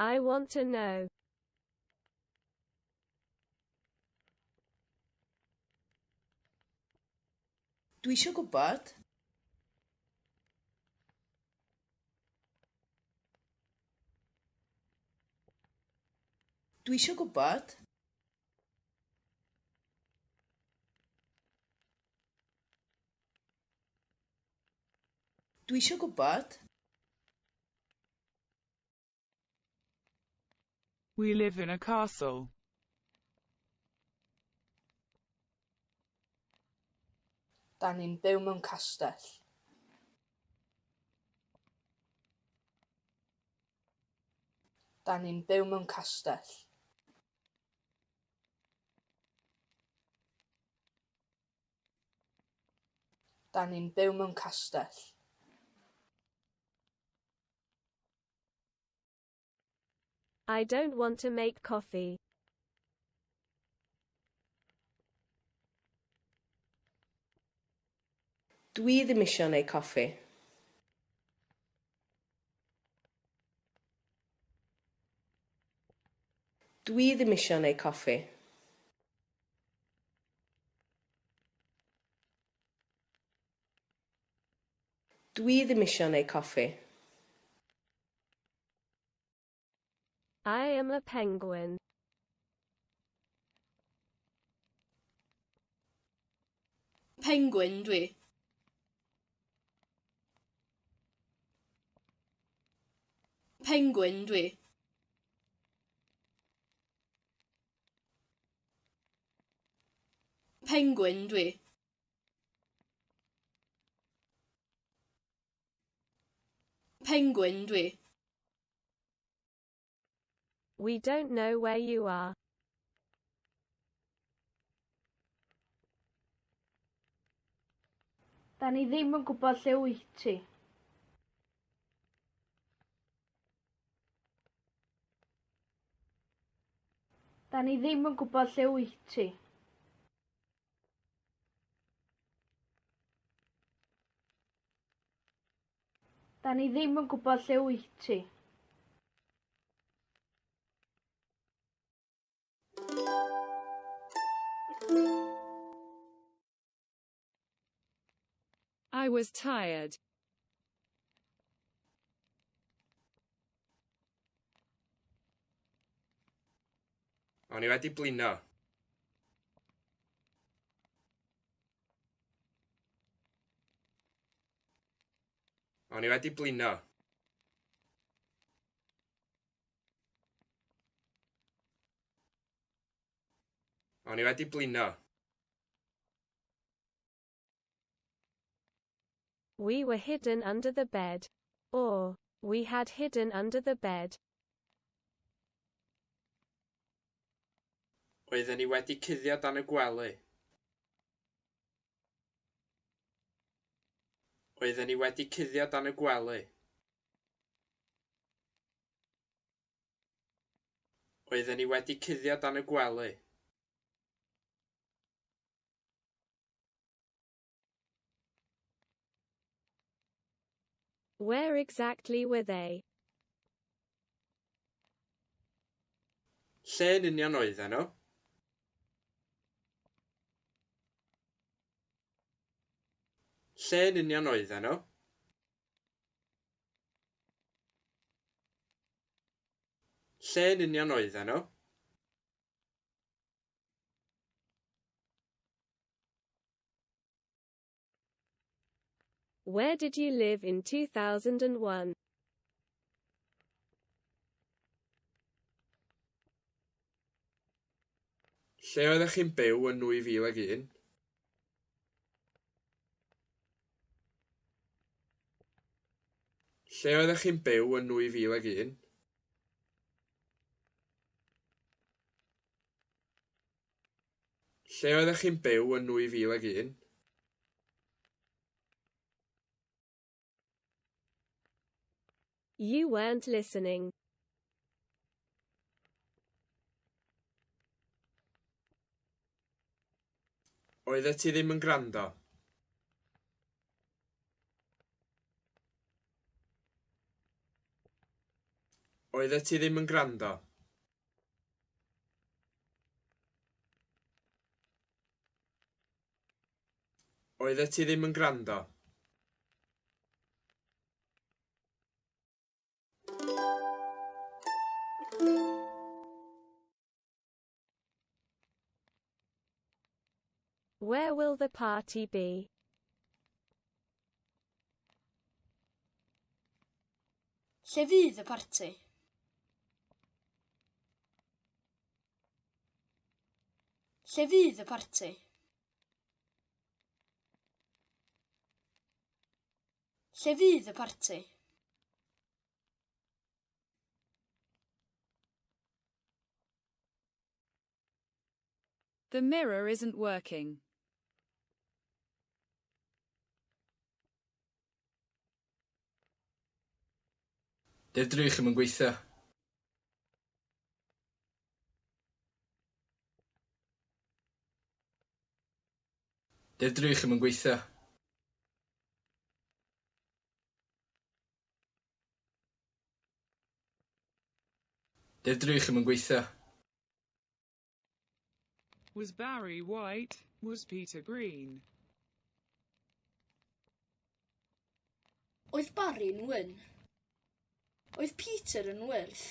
I want to know. Dwi isio gwybod. Dwi isio gwybod. Dwi isio gwybod. We live in a castle. Da ni'n byw mewn castell. Da ni'n byw mewn castell. Da ni'n byw mewn castell. I don't want to make coffee. Dwi ddim isio neud coffi. Dwi ddim isio neud coffi. Dwi ddim isio neud coffi. I am a penguin. Penguin dwi. Penguin dwi. Penguin dwi. Penguin dwi. We don't know where you are. Da ni ddim yn gwybod lle wyt ti. Da ni ddim yn gwybod lle wyt ti. Da ni ddim yn gwybod lle wyt ti. I was tired. O'n i wedi blino. O'n i wedi blino. O'n i wedi blino. We were hidden under the bed. Or, we had hidden under the bed. Oedden ni wedi cuddio dan y gwely. Oedden ni wedi cuddio dan y gwely. Oedden ni wedi cuddio dan y gwely. Where exactly were they? Lle yn union oedden nhw? Lle yn union oedden nhw? Lle yn union oedden nhw? Where did you live in 2001? Lle oeddech chi'n byw yn 2001? Lle oeddech chi'n byw yn 2001? Lle oeddech chi'n byw yn 2001? You weren't listening. Oeddet ti ddim yn gwrando? Oeddet ti ddim yn gwrando? Oeddet ti ddim yn gwrando? Where will the party be? Lle fydd y parti? Lle fydd y parti? Lle fydd y parti? The mirror isn't working. Di'r drych ddim yn gweithio. Di'r drych ddim yn gweithio. Di'r drych ddim yn gweithio. Was Barry white? Was Peter green? Oedd Barry'n wyn? Oedd Peter yn wyrth?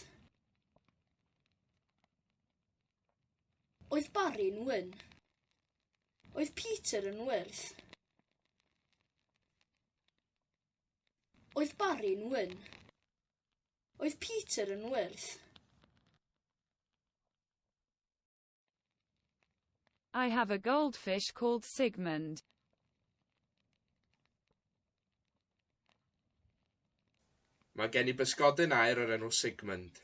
Oedd Barry'n wyn? Oedd Peter yn wyrth? Oedd Barry'n wyn? Oedd Peter yn wyrth? I have a goldfish called Sigmund. Mae gen i bysgodyn aur o'r enw Sigmund.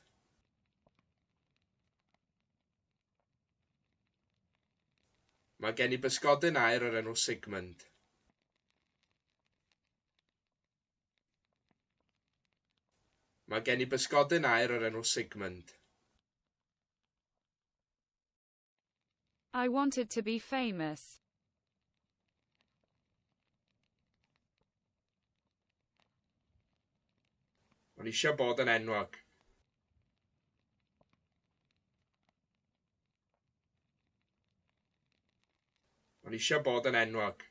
Mae gen i bysgodyn aur o'r enw Sigmund. Mae gen i bysgodyn aur o'r enw Sigmund. I wanted to be famous. O'n i isio bod yn enwog. O'n i isio bod yn enwog.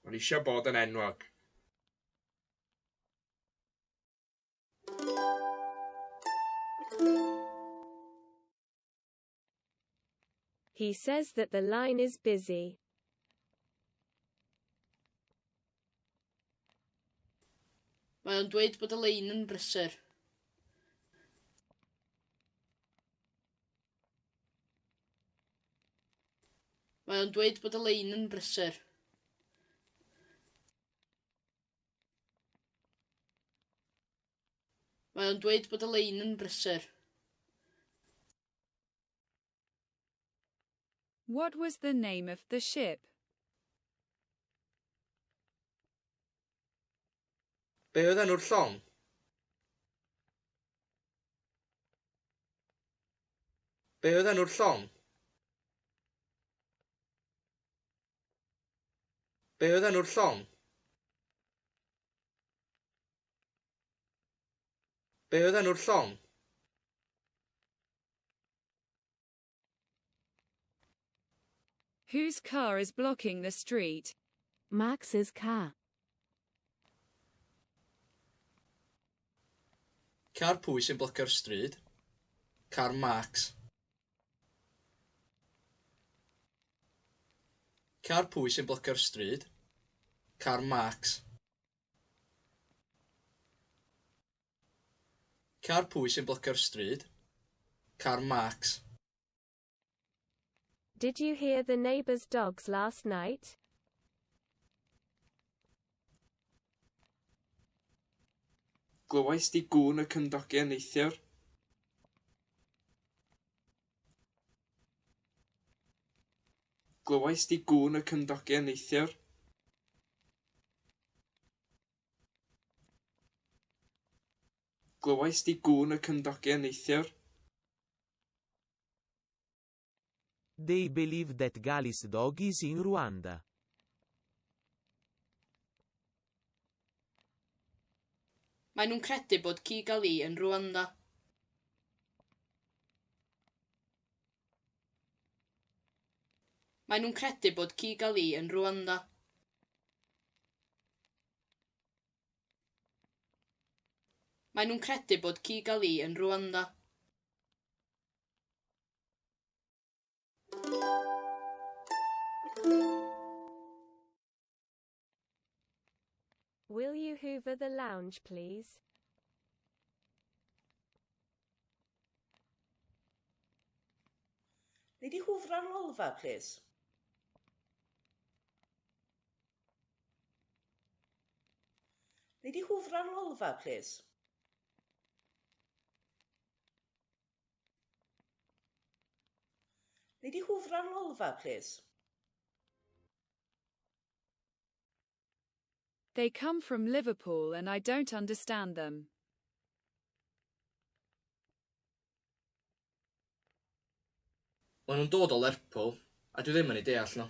O'n i isio bod yn enwog. He says that the line is busy. Mae o'n dweud bod y lein yn brysur. Mae o'n dweud bod y lein yn brysur. Mae o'n dweud bod y lein yn brysur. What was the name of the ship? Be oedd enw'r llong? Be oedd enw'r llong? Be oedd enw'r llong? Be oedd enw'r llong? Whose car is blocking the street? Max's car. Car pwy sy'n blocio'r stryd? Car Max. Car pwy sy'n blocio'r stryd? Car Max. Car pwy sy'n blocio'r stryd? Car Max. Did you hear the neighbor's dogs last night? Glywais di gŵn y cymdogion neithiwr? Glywais di gŵn y cymdogion neithiwr? Glywais di gŵn y cymdogion neithiwr? They believe that Gali's dog is in Rwanda. Maen nhw'n credu bod Kigali yn Rwanda. Maen nhw'n credu bod Kigali yn Rwanda. Maen nhw'n credu bod Kigali yn Rwanda. Will you hoover the lounge, please? Nei di hwfro'r lolfa, please? Nei di hwfro'r lolfa, please? Nei di hwfro'r lolfa, please? They come from Liverpool and I don't understand them. Maen nhw'n dod o Lerpwl, a dwi ddim yn ei deall nhw.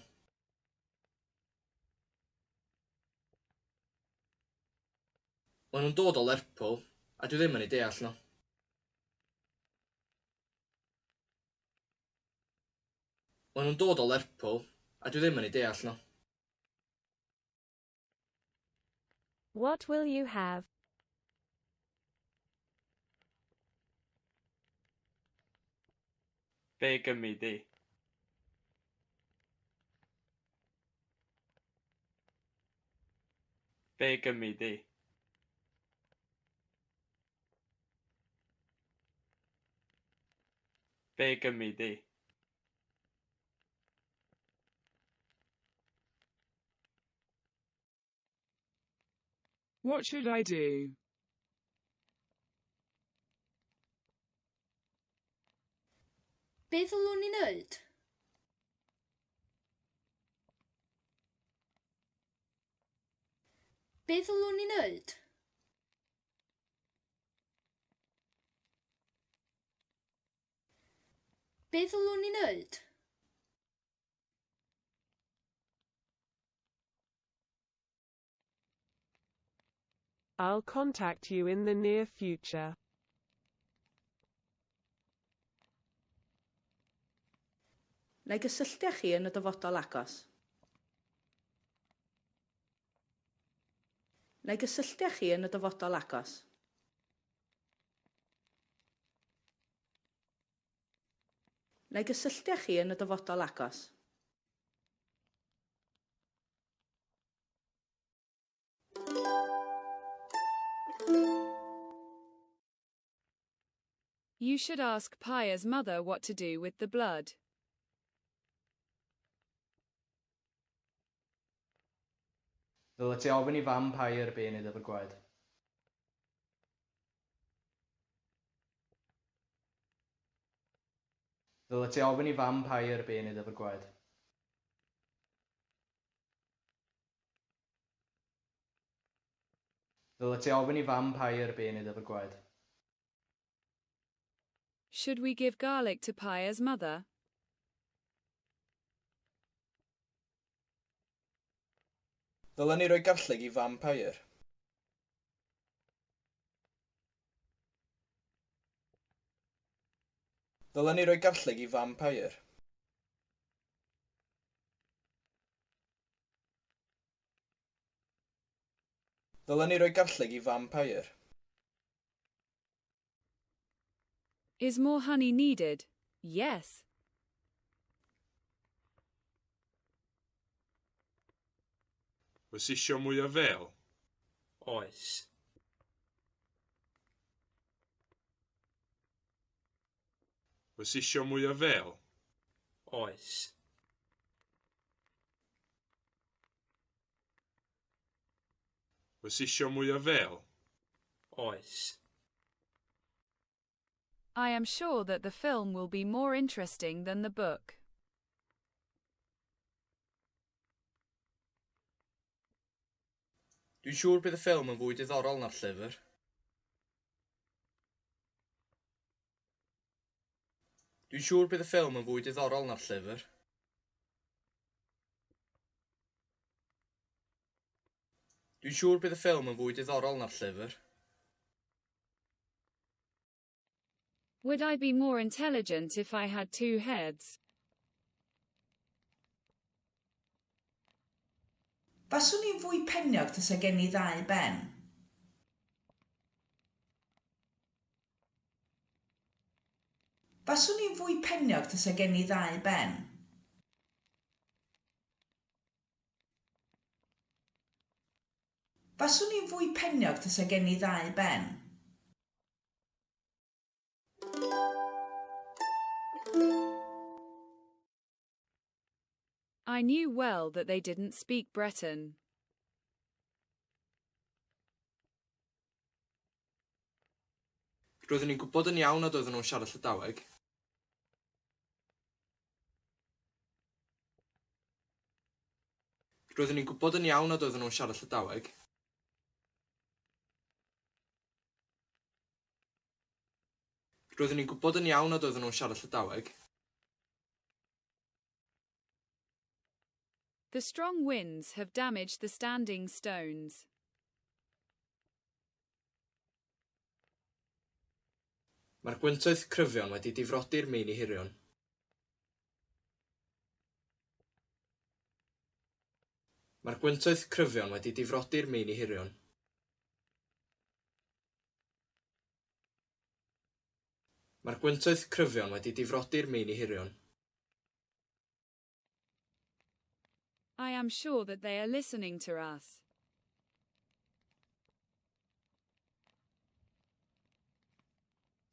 Maen nhw'n dod o Lerpwl, a dwi ddim yn ei deall nhw. Maen nhw'n dod o Lerpwl, a dwi ddim yn ei deall nhw. What will you have? Be gymri di? Be gymri di? Be gymri di? What should I do? Be ddylwn ni'n neud? Be ddylwn ni'n neud? Be ddylwn ni'n neud? I'll contact you in the near future. Neu gysylltiach chi yn y dyfodol agos. Neu gysylltiach chi yn y dyfodol agos. Neu gysylltiach chi yn y dyfodol agos. You should ask Paya's mother what to do with the blood. Ddyla ti ofyn I fam Paya be wneud efo'r gwaed. Ddyla ti ofyn I fam Paya be wneud efo'r gwaed. Ddyla ti ofyn I fam Paya be wneud efo'r gwaed. Should we give garlic to Paya's mother? Dylen ni roi garlleg I fam Paya. Dylen ni roi garlleg I fam Paya. Dylen ni roi garlleg I fam Paya. Is more honey needed? Yes. Oes isio mwy o fel? Oes. Oes isio mwy o fel? Oes. Oes isio mwy o fel? Oes. I am sure that the film will be more interesting than the book. Dwi'n siŵr bydd y ffilm yn fwy diddorol na'r llyfr. Dwi'n siŵr bydd y ffilm yn fwy diddorol na'r llyfr. Dwi'n siŵr bydd y ffilm yn fwy diddorol na'r llyfr. Would I be more intelligent if I had two heads? Faswn i'n fwy peniog tasa gen i ddau ben. Faswn i'n fwy peniog tasa gen i ddau ben. Faswn i'n fwy peniog tasa gen i ddau ben. I knew well that they didn't speak Breton. Roeddwn i'n gwybod yn iawn nad oedden nhw'n siarad Llydaweg. Roeddwn i'n gwybod yn iawn nad oedden nhw'n siarad Llydaweg. Roeddwn i'n gwybod yn iawn nad oedden nhw'n siarad Llydaweg. The strong winds have damaged the standing stones. Mae'r gwyntoedd cryfion wedi difrodi'r meini hirion. Mae'r gwyntoedd cryfion wedi difrodi'r meini hirion. Mae'r gwyntoedd cryfion wedi difrodi'r meini hirion. I am sure that they are listening to us.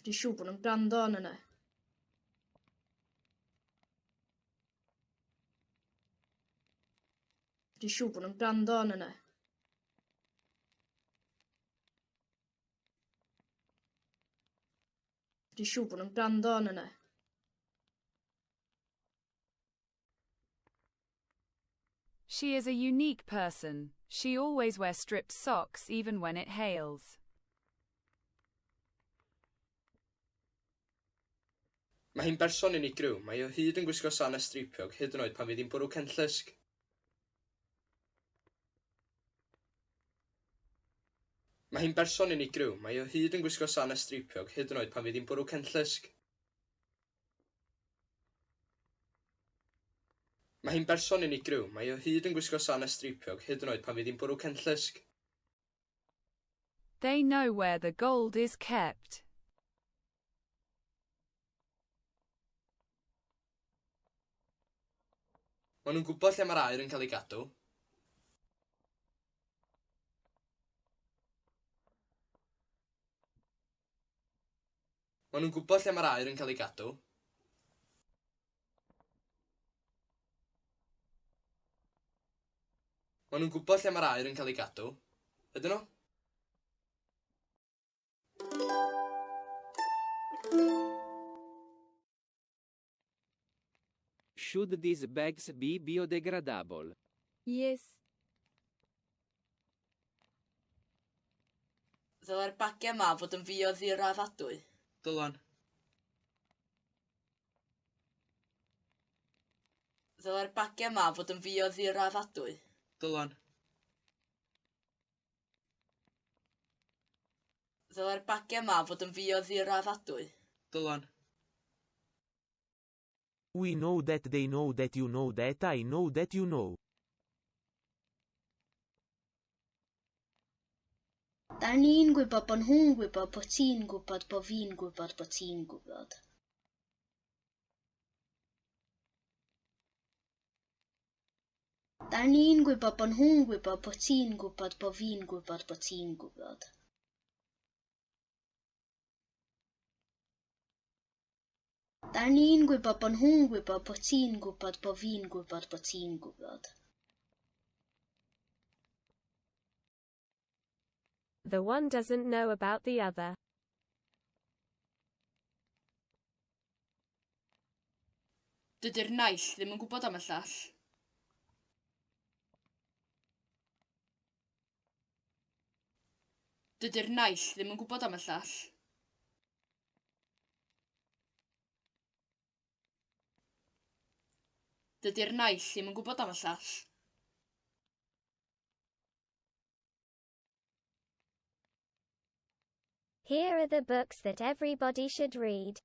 Dwi'n siŵr bod nhw'n gwrando arno ni. Dwi'n siŵr bod nhw'n gwrando arno ni. Dwi'n siŵr bod nhw'n gwrando arno ni. She is a unique person. She always wears stripped socks even when it hails. Mae hi'n berson unigryw. Mae o hyd yn gwisgo sanes streipiog hyd yn oed pan fydd hi'n bwrw cenllysg. Mae hi'n berson unigryw. Mae o hyd yn gwisgo sanes streipiog hyd yn oed pan fydd hi'n bwrw cenllysg. Mae hi'n berson unigryw. Mae o hyd yn gwisgo sanes streipiog hyd yn oed pan fydd hi'n bwrw cenllysg. They know where the gold is kept. Maen nhw'n gwybod lle mae'r aer yn cael ei gadw. Maen nhw'n gwybod lle mae'r aer yn cael ei gadw. Maen nhw'n gwybod lle mae'r aer yn cael ei gadw. Ydyn nhw? Should these bags be biodegradable? Yes. Ddylai'r bagiau yma fod yn fioddiraddadwy. Dylan. Ddylai'r bagiau yma fod yn fioddiraddadwy. Dylan. Ddylai'r bagiau yma fod yn fioddiraddadwy. Dylan. We know that they know that you know that I know that you know. Da ni'n gwybod bod nhw'n gwybod bod ti'n gwybod bod fi'n gwybod bod ti'n gwybod. Da ni'n gwybod bod nhw'n gwybod bod ti'n gwybod bod fi'n gwybod bod ti'n gwybod. Da ni'n gwybod bod nhw'n gwybod bod ti'n gwybod bod fi'n gwybod bod ti'n gwybod. The one doesn't know about the other. Dydy'r naill ddim yn gwybod am y llall. Dydy'r naill ddim yn gwybod am y llall. Dydy'r naill ddim yn gwybod am y llall. Here are the books that everybody should read.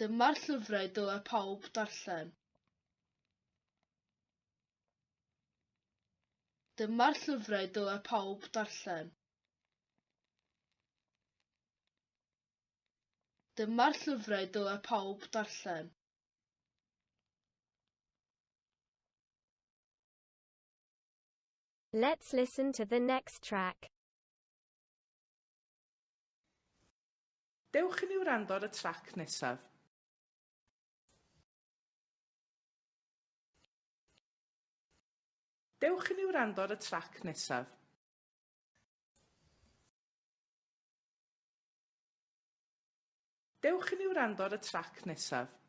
Dyma'r llyfrau dylai pawb darllen. Dyma'r llyfrau dylai pawb darllen. Dyma'r llyfrau dylai pawb darllen. Let's listen to the next track. Dewch i ni wrando ar y trac nesaf. Dewch i ni wrando ar y trac nesaf. Dewch i ni wrando ar y trac nesaf.